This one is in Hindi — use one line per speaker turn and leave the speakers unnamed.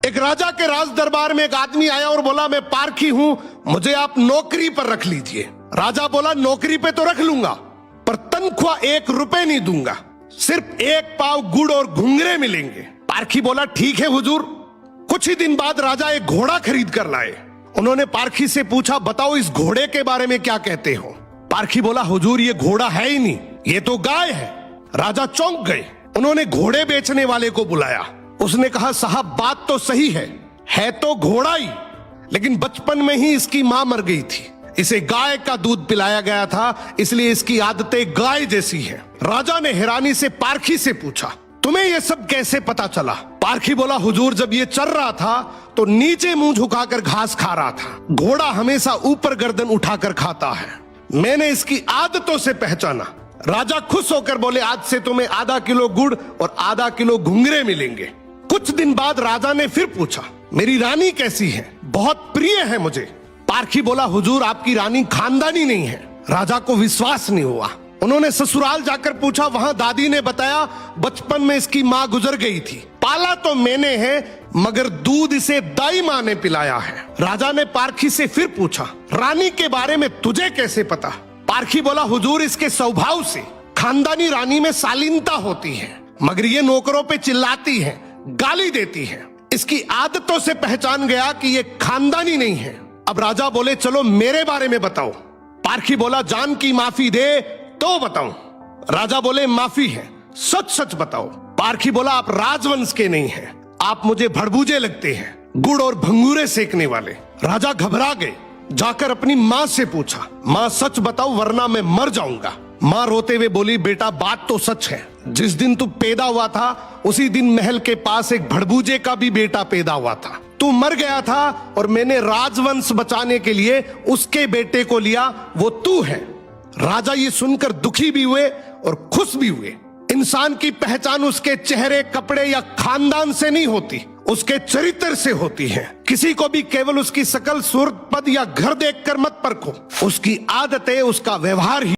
एक राजा के राज दरबार में एक आदमी आया और बोला, मैं पारखी हूं, मुझे आप नौकरी पर रख लीजिए। राजा बोला, नौकरी पे तो रख लूंगा, पर तनख्वाह 1 रुपए नहीं दूंगा, सिर्फ 1 पाव गुड़ और घुंघरे मिलेंगे। पारखी बोला, ठीक है हुजूर। कुछ ही दिन बाद राजा एक घोड़ा खरीद कर लाए। उन्होंने पारखी से पूछा, बताओ इस घोड़े के बारे में क्या कहते हो। पारखी बोला, हुजूर ये घोड़ा है ही नहीं, ये तो गाय है। राजा चौंक गए। उन्होंने घोड़े बेचने वाले को बुलाया। उसने कहा, साहब बात तो सही है तो घोड़ा ही, लेकिन बचपन में ही इसकी मां मर गई थी, इसे गाय का दूध पिलाया गया था, इसलिए इसकी आदतें गाय जैसी हैं। राजा ने हैरानी से पारखी से पूछा, तुम्हें यह सब कैसे पता चला। पारखी बोला, हुजूर जब ये चल रहा था तो नीचे मुंह झुकाकर घास खा रहा था, घोड़ा हमेशा ऊपर गर्दन उठाकर खाता है, मैंने इसकी आदतों से पहचाना। राजा खुश होकर बोले, आज से तुम्हें आधा किलो गुड़ और आधा किलो घुंघरे मिलेंगे। कुछ दिन बाद राजा ने फिर पूछा, मेरी रानी कैसी है, बहुत प्रिय है मुझे। पारखी बोला, हुजूर आपकी रानी खानदानी नहीं है। राजा को विश्वास नहीं हुआ। उन्होंने ससुराल जाकर पूछा, वहां दादी ने बताया, बचपन में इसकी मां गुजर गई थी, पाला तो मैंने है, मगर दूध इसे दाई मां ने पिलाया है। राजा ने पारखी से फिर पूछा, रानी के बारे में तुझे कैसे पता। पारखी बोला, हुजूर इसके स्वभाव से खानदानी रानी में शालीनता होती है, मगर ये नौकरों पे चिल्लाती है, गाली देती है, इसकी आदतों से पहचान गया कि ये खानदानी नहीं है। अब राजा बोले, चलो मेरे बारे में बताओ। पारखी बोला, जान की माफी दे तो बताऊं। राजा बोले, माफी है, सच सच बताओ। पारखी बोला, आप राजवंश के नहीं हैं, आप मुझे भड़बूजे लगते हैं, गुड़ और भंगूरे सेकने वाले। राजा घबरा गए। जाकर अपनी माँ से पूछा, माँ सच बताओ वरना मैं मर जाऊंगा। माँ रोते हुए बोली, बेटा बात तो सच है, जिस दिन तू पैदा हुआ था उसी दिन महल के पास एक भड़बूजे का भी बेटा पैदा हुआ था, तू मर गया था और मैंने राजवंश बचाने के लिए उसके बेटे को लिया, वो तू है। राजा ये सुनकर दुखी भी हुए और खुश भी हुए। इंसान की पहचान उसके चेहरे, कपड़े या खानदान से नहीं होती, उसके चरित्र से होती है। किसी को भी केवल उसकी शकल, सूरत, पद या घर देखकर मत परखो, उसकी आदतें, उसका व्यवहार ही